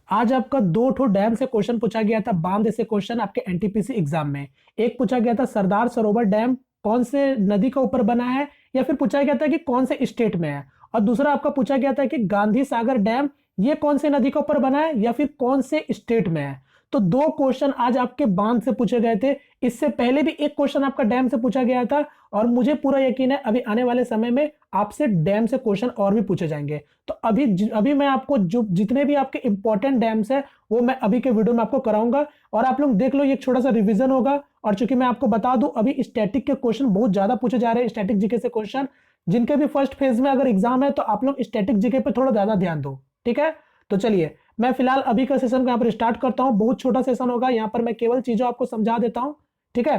आज आपका दो ठो डैम से क्वेश्चन पूछा गया था, बांध से क्वेश्चन आपके एनटीपीसी एग्जाम में। एक पूछा गया था सरदार सरोवर डैम कौन से नदी के ऊपर बना है, या फिर पूछा गया था कि कौन से स्टेट में है। और दूसरा आपका पूछा गया था कि गांधी सागर डैम ये कौन से नदी के ऊपर बना है या फिर कौन से स्टेट में है। तो दो क्वेश्चन आज आपके बांध से पूछे गए थे। इससे पहले भी एक क्वेश्चन आपका डैम से पूछा गया था, और मुझे पूरा यकीन है अभी आने वाले समय में आपसे डैम से क्वेश्चन और भी पूछे जाएंगे। तो अभी मैं आपको जो जितने भी आपके इंपॉर्टेंट डैम्स है वो मैं अभी के वीडियो में आपको कराऊंगा, और आप लोग देख लो, ये छोटा सा रिवीजन होगा। और चूंकि मैं आपको बता दूं अभी स्टैटिक के क्वेश्चन बहुत ज्यादा पूछे जा रहे हैं, स्टैटिक जीके से क्वेश्चन। जिनके भी फर्स्ट फेज में अगर एग्जाम है तो आप लोग स्टैटिक जीके पे थोड़ा ज्यादा ध्यान दो, ठीक है। तो चलिए मैं फिलहाल अभी का सेशन को यहाँ पर स्टार्ट करता हूँ। बहुत छोटा सेशन होगा, यहाँ पर मैं केवल चीजों आपको समझा देता हूँ, ठीक है।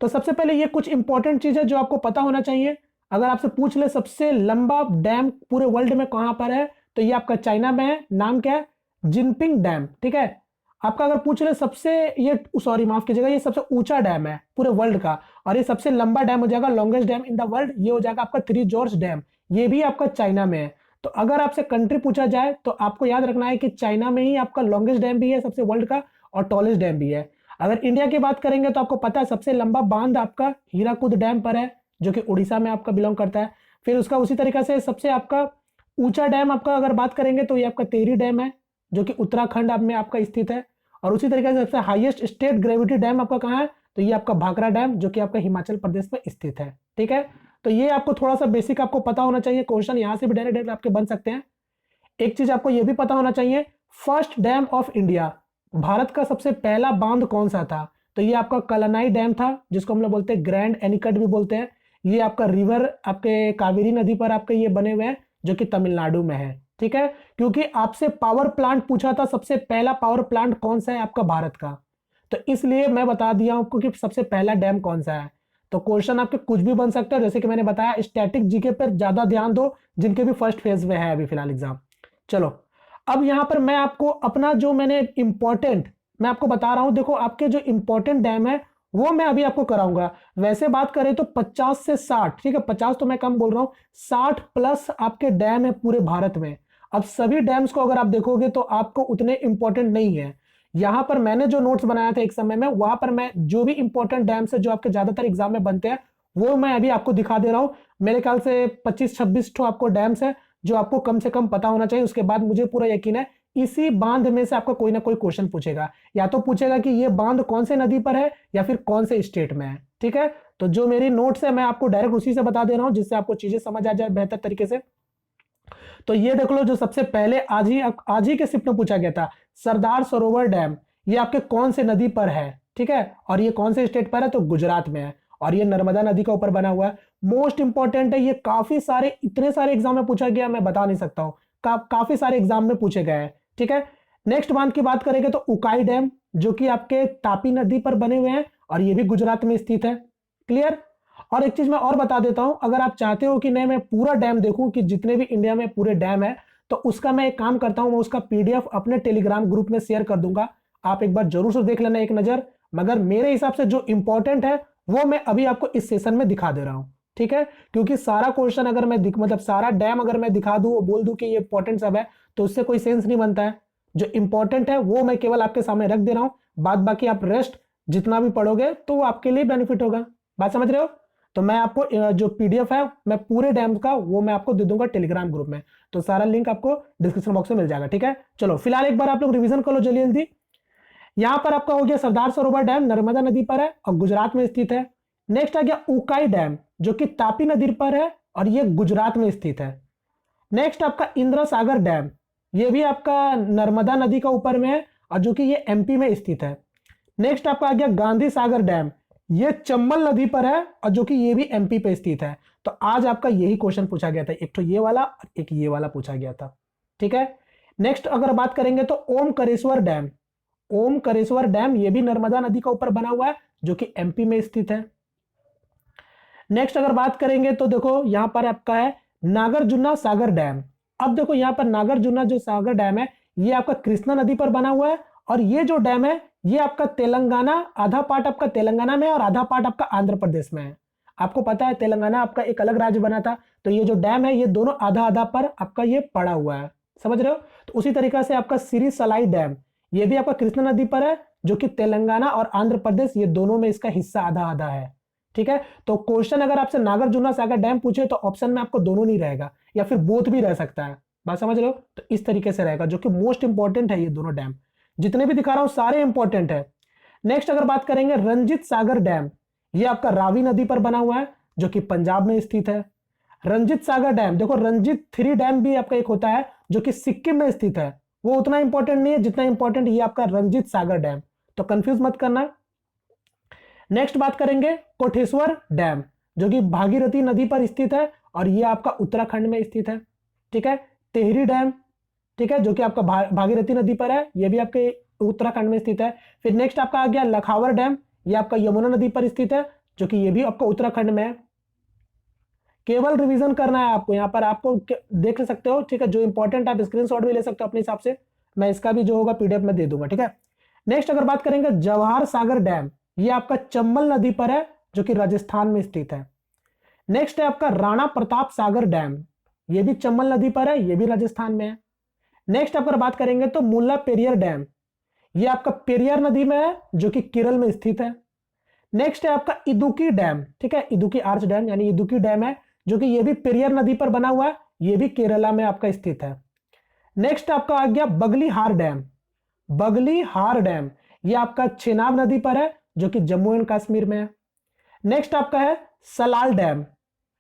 तो सबसे पहले ये कुछ इंपॉर्टेंट चीज है जो आपको पता होना चाहिए। अगर आपसे पूछ ले सबसे लंबा डैम पूरे वर्ल्ड में कहां पर है, तो ये आपका चाइना में है। नाम क्या है? जिनपिंग डैम, ठीक है। आपका अगर पूछ ले सबसे, ये सॉरी माफ कीजिएगा, ये सबसे ऊंचा डैम है पूरे वर्ल्ड का, और ये सबसे लंबा डैम हो जाएगा, longest dam in the world, ये हो जाएगा आपका थ्री जॉर्ज डैम। ये भी आपका चाइना में है। तो अगर आपसे कंट्री पूछा जाए तो आपको याद रखना है कि चाइना में ही आपका लॉन्गेस्ट डैम भी है सबसे वर्ल्ड का, और टॉलेस्ट डैम भी है। अगर इंडिया की बात करेंगे तो आपको पता है सबसे लंबा बांध आपका हीराकुद डैम पर है, जो कि उड़ीसा में आपका बिलोंग करता है। फिर उसका उसी तरीके से सबसे आपका ऊंचा डैम आपका अगर बात करेंगे तो ये आपका टेहरी डैम है, जो कि उत्तराखंड में आपका स्थित है। और उसी तरीके से सबसे हाईएस्ट स्टेट ग्रेविटी डैम आपका कहाँ है, तो ये आपका भाखड़ा डैम, जो कि आपका हिमाचल प्रदेश में स्थित है, ठीक है। तो ये आपको थोड़ा सा बेसिक आपको पता होना चाहिए, क्वेश्चन यहां से भी डायरेक्ट डायरेक्ट आपके बन सकते हैं। एक चीज आपको यह भी पता होना चाहिए, first dam of India, Bharat का सबसे पहला बांध कौन सा था, तो ये आपका कलनाई डैम था, जिसको हम लोग बोलते हैं ग्रैंड एनिकट भी बोलते हैं। ये आपका रिवर आपके कावेरी नदी पर आपके ये बने हुए हैं, जो कि तमिलनाडु में है, ठीक है। क्योंकि आपसे पावर प्लांट पूछा था, सबसे पहला पावर प्लांट कौन सा है आपका भारत का, तो इसलिए मैं बता दिया आपको कि सबसे पहला डैम कौन सा है। तो क्वेश्चन आपके कुछ भी बन सकता है, जैसे कि मैंने बताया स्टैटिक जीके पर ज्यादा ध्यान दो, जिनके भी फर्स्ट फेज में है अभी फिलहाल एग्जाम। चलो अब यहां पर मैं आपको अपना जो मैंने इंपॉर्टेंट मैं आपको बता रहा हूं, देखो आपके जो इंपॉर्टेंट डैम है वो मैं अभी आपको कराऊंगा। वैसे बात करें तो 50 से 60, ठीक है, 50 तो मैं कम बोल रहा हूं, 60 प्लस आपके डैम है पूरे भारत में। अब सभी डैम्स को अगर आप देखोगे तो आपको उतने इंपॉर्टेंट नहीं है। यहां पर मैंने जो नोट्स बनाया था एक समय में, वहां पर मैं जो भी इंपॉर्टेंट डैम्स है जो आपके ज्यादातर एग्जाम में बनते हैं वो मैं अभी आपको दिखा दे रहा हूं। मेरे ख्याल से 25-26 ठो आपको डैम्स है जो आपको कम से कम पता होना चाहिए। उसके बाद मुझे पूरा यकीन है इसी बांध में से आपका कोई ना कोई क्वेश्चन पूछेगा, या तो पूछेगा कि ये बांध कौन से नदी पर है या फिर कौन से स्टेट में है, ठीक है। तो जो मेरी नोट्स है मैं आपको डायरेक्ट उसी से बता दे रहा हूं, जिससे आपको चीजें समझ आ जाए बेहतर तरीके से। तो ये देख लो, जो सबसे पहले आज ही के शिफ्ट में पूछा गया था, सरदार सरोवर डैम, ये आपके कौन से नदी पर है, ठीक है, और ये कौन से स्टेट पर है, तो गुजरात में है, और ये नर्मदा नदी के ऊपर बना हुआ है। मोस्ट इंपॉर्टेंट है, ये काफी सारे इतने सारे एग्जाम में पूछा गया मैं बता नहीं सकता हूं, काफी सारे एग्जाम में पूछे गए हैं, ठीक है। नेक्स्ट बांध की बात करेंगे तो उकाई डैम, जो कि आपके तापी नदी पर बने हुए हैं, और ये भी गुजरात में स्थित है, क्लियर। और एक चीज मैं और बता देता हूं, अगर आप चाहते हो कि नहीं मैं पूरा डैम देखूं कि जितने भी इंडिया में पूरे डैम है, तो उसका मैं एक काम करता हूं, मैं उसका पीडीएफ अपने टेलीग्राम ग्रुप में शेयर कर दूंगा। आप एक बार जरूर से देख लेना एक नजर। मगर मेरे हिसाब से जो इंपॉर्टेंट है वो मैं अभी आपको इस सेशन में दिखा दे रहा हूं, ठीक है। क्योंकि सारा क्वेश्चन अगर मैं मतलब सारा डैम अगर मैं दिखा दूं, बोल दूं कि ये इंपॉर्टेंट सब है, तो उससे कोई सेंस नहीं बनता है। जो इंपॉर्टेंट है वो मैं केवल आपके सामने रख दे रहा हूं, बाद बाकी आप रेस्ट जितना भी पढ़ोगे तो वो आपके लिए बेनिफिट होगा। बात समझ रहे हो? तो मैं आपको जो पीडीएफ है मैं पूरे डैम का वो मैं आपको दे दूंगा टेलीग्राम ग्रुप में, तो सारा लिंक आपको डिस्क्रिप्शन बॉक्स में मिल जाएगा, ठीक है। चलो फिलहाल एक बार आप लोग रिवीजन कर लो जल्दी जल्दी। यहां पर आपका हो गया सरदार सरोवर डैम, नर्मदा नदी पर है और गुजरात में स्थित है। नेक्स्ट आ गया उकाई डैम, जो कि तापी नदी पर है और ये गुजरात में स्थित है। नेक्स्ट आपका इंद्र सागर डैम, ये भी आपका नर्मदा नदी का ऊपर में है और जो कि ये एमपी में स्थित है। नेक्स्ट आपका आ गया गांधी सागर डैम, ये चंबल नदी पर है और जो कि ये भी एमपी पे स्थित है। तो आज आपका यही क्वेश्चन पूछा गया था, एक तो ये वाला और एक ये वाला पूछा गया था, ठीक है। नेक्स्ट अगर बात करेंगे तो ओमकारेश्वर डैम, ओमकारेश्वर डैम ये भी नर्मदा नदी का ऊपर बना हुआ है, जो कि एमपी में स्थित है। नेक्स्ट अगर बात करेंगे तो देखो यहां पर आपका है नागार्जुना सागर डैम। अब देखो यहां पर नागार्जुना जो सागर डैम है ये आपका कृष्णा नदी पर बना हुआ है, और ये जो डैम है ये आपका तेलंगाना, आधा पार्ट आपका तेलंगाना में और आधा पार्ट आपका आंध्र प्रदेश में है। आपको पता है तेलंगाना आपका एक अलग राज्य बना था, तो ये जो डैम है ये दोनों आधा आधा पर आपका ये पड़ा हुआ है, समझ रहे हो। तो उसी तरीके से आपका श्री सलाई डैम, ये भी आपका कृष्णा नदी पर है, जो कि तेलंगाना और आंध्र प्रदेश ये दोनों में इसका हिस्सा आधा आधा है। ठीक है, तो क्वेश्चन अगर आपसे नागार्जुना सागर डैम पूछे तो ऑप्शन में आपको दोनों नहीं रहेगा, या फिर बोथ भी रह सकता है। बात समझ रहे हो, तो इस तरीके से रहेगा, जो कि मोस्ट इंपॉर्टेंट है। ये दोनों डैम जितने भी दिखा रहा हूं सारे इंपॉर्टेंट है। नेक्स्ट अगर बात करेंगे रंजीत सागर डैम, ये आपका रावी नदी पर बना हुआ है, जो कि पंजाब में स्थित है। रंजीत सागर डैम, देखो रंजीत 3 डैम भी आपका एक होता है जो कि सिक्किम में स्थित है, वो उतना इंपॉर्टेंट नहीं है जितना इंपॉर्टेंट ये आपका रंजीत सागर डैम, तो कंफ्यूज मत करना। नेक्स्ट बात करेंगे कोटेश्वर डैम, जो कि भागीरथी नदी पर स्थित है और ये आपका उत्तराखंड में स्थित है। ठीक है, टिहरी डैम, ठीक है, जो कि आपका भागीरथी नदी पर है, ये भी आपके उत्तराखंड में स्थित है। फिर नेक्स्ट आपका आ गया लखावर डैम, ये आपका यमुना नदी पर स्थित है, जो कि ये भी आपका उत्तराखंड में है। केवल रिवीजन करना है आपको, यहाँ पर आपको देख सकते हो। ठीक है, जो इंपॉर्टेंट आप स्क्रीनशॉट भी ले सकते हो अपने हिसाब से, मैं इसका भी जो होगा पीडीएफ में दे दूंगा। ठीक है, नेक्स्ट अगर बात करेंगे जवाहर सागर डैम, ये आपका चंबल नदी पर है, जो कि राजस्थान में स्थित है। नेक्स्ट है आपका राणा प्रताप सागर डैम, ये भी चंबल नदी पर है, ये भी राजस्थान में है। नेक्स्ट अगर बात करेंगे तो मुल्ला पेरियर डैम, ये आपका पेरियार नदी में है, जो कि केरल में स्थित है। नेक्स्ट है आपका इदुकी डैम, ठीक है, इदुकी आर्च डैम यानी इदुकी डैम है, जो कि ये भी पेरियार नदी पर बना हुआ है, ये भी केरला में आपका स्थित है। नेक्स्ट आपका आ गया बगली हार डैम, बगली हार डैम ये आपका चेनाब नदी पर है, जो कि जम्मू एंड कश्मीर में है। नेक्स्ट आपका है सलाल डैम,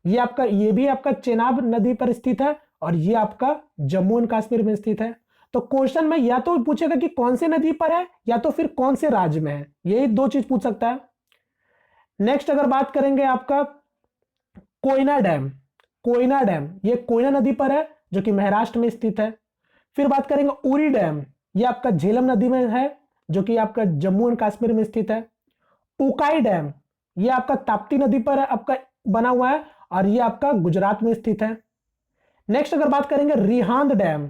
ये भी आपका चेनाब नदी पर स्थित है और ये आपका जम्मू एंड कश्मीर में स्थित है। तो क्वेश्चन में या तो पूछेगा कि कौन से नदी पर है या तो फिर कौन से राज्य में है, यही दो चीज पूछ सकता है। नेक्स्ट अगर बात करेंगे आपका कोयना डैम, कोयना डैम ये कोयना नदी पर है, जो कि महाराष्ट्र में स्थित है। फिर बात करेंगे उरी डैम, ये आपका झेलम नदी में है, जो कि आपका जम्मू एंड कश्मीर में स्थित है। उकाई डैम ये आपका ताप्ती नदी पर आपका बना हुआ है और ये आपका गुजरात में स्थित है। नेक्स्ट अगर बात करेंगे रिहांद डैम,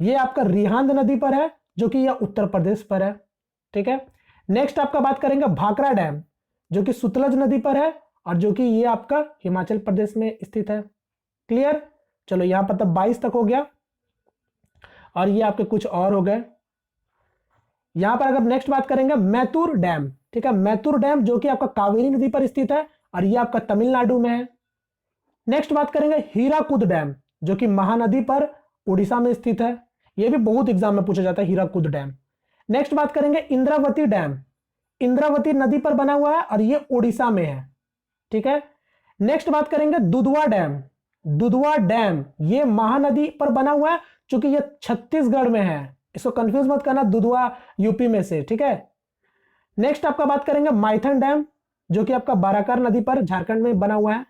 ये आपका रिहांद नदी पर है, जो कि यह उत्तर प्रदेश पर है। ठीक है, नेक्स्ट आपका बात करेंगे भाखड़ा डैम, जो कि सुतलज नदी पर है और जो कि ये आपका हिमाचल प्रदेश में स्थित है। क्लियर, चलो यहां पर तब 22 तक हो गया और ये आपके कुछ और हो गए। यहां पर अगर नेक्स्ट बात करेंगे मैतूर डैम, ठीक है, मैतूर डैम जो कि आपका कावेरी नदी पर स्थित है और ये आपका तमिलनाडु में है। नेक्स्ट बात करेंगे हीराकुद डैम, जो कि महानदी पर उड़ीसा में स्थित है, यह भी बहुत एग्जाम में पूछा जाता है हीराकुद डैम। नेक्स्ट बात करेंगे इंद्रावती डैम, इंद्रावती नदी पर बना हुआ है और यह उड़ीसा में है। ठीक है, नेक्स्ट बात करेंगे दुधवा डैम, दुधवा डैम ये महानदी पर बना हुआ है, क्योंकि यह छत्तीसगढ़ में है, इसको कंफ्यूज मत करना, दुधवा यूपी में से। ठीक है, नेक्स्ट आपका बात करेंगे माइथन डैम, जो कि आपका बाराकर नदी पर झारखंड में बना हुआ है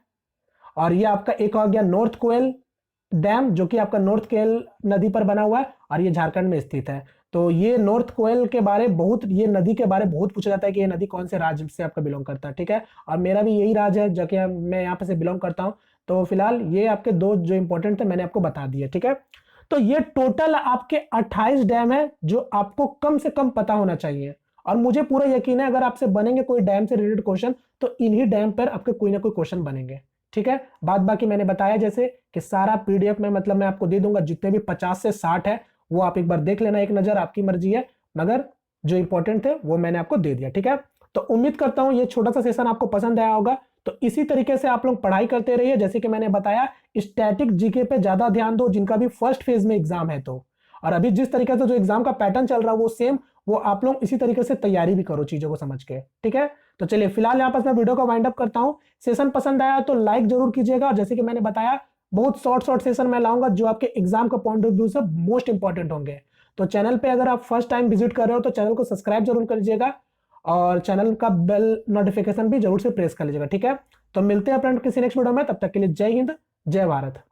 और यह आपका एक हो गया नॉर्थ कोयल डैम, जो कि आपका नॉर्थ कोयल नदी पर बना हुआ है और ये झारखंड में स्थित है। तो ये नॉर्थ कोयल के बारे बहुत, ये नदी के बारे बहुत पूछा जाता है कि ये नदी कौन से राज्य से आपका बिलोंग करता है। ठीक है, और मेरा भी यही राज्य है जो कि मैं यहाँ पे से बिलोंग करता हूँ। तो फिलहाल ये आपके दो जो इंपॉर्टेंट थे मैंने आपको बता दिया। ठीक है, तो ये टोटल आपके 28 डैम है जो आपको कम से कम पता होना चाहिए और मुझे पूरा यकीन है अगर आपसे बनेंगे कोई डैम से रिलेटेड क्वेश्चन तो इन्हीं डैम पर आपके कोई ना कोई क्वेश्चन बनेंगे। ठीक है, बाद बाकी मैंने बताया जैसे कि सारा पीडीएफ में मतलब मैं आपको दे दूंगा, जितने भी 50 से 60 है वो आप एक बार देख लेना, एक नजर, आपकी मर्जी है, मगर जो इंपॉर्टेंट थे वो मैंने आपको दे दिया। ठीक है, तो उम्मीद करता हूं ये छोटा सा सेशन आपको पसंद आया होगा। तो इसी तरीके से आप लोग पढ़ाई करते रहिए, जैसे कि मैंने बताया स्टैटिक जीके पे ज्यादा ध्यान दो जिनका भी फर्स्ट फेज में एग्जाम है। तो और अभी जिस तरीके से जो एग्जाम का पैटर्न चल रहा है वो सेम, वो आप लोग इसी तरीके से तैयारी भी करो चीजों को समझ के। ठीक है, तो चलिए फिलहाल यहाँ पर मैं वीडियो को वाइंड अप करता हूँ। सेशन पसंद आया तो लाइक जरूर कीजिएगा और जैसे कि मैंने बताया बहुत शॉर्ट सेशन मैं लाऊंगा जो आपके एग्जाम का पॉइंट ऑफ व्यू से मोस्ट इंपॉर्टेंट होंगे। तो चैनल पे अगर आप फर्स्ट टाइम विजिट कर रहे हो तो चैनल को सब्सक्राइब जरूर कर लीजिएगा और चैनल का बेल नोटिफिकेशन भी जरूर से प्रेस कर लीजिएगा। ठीक है, तो मिलते हैं फ्रेंड किसी नेक्स्ट वीडियो में, तब तक के लिए जय हिंद जय भारत।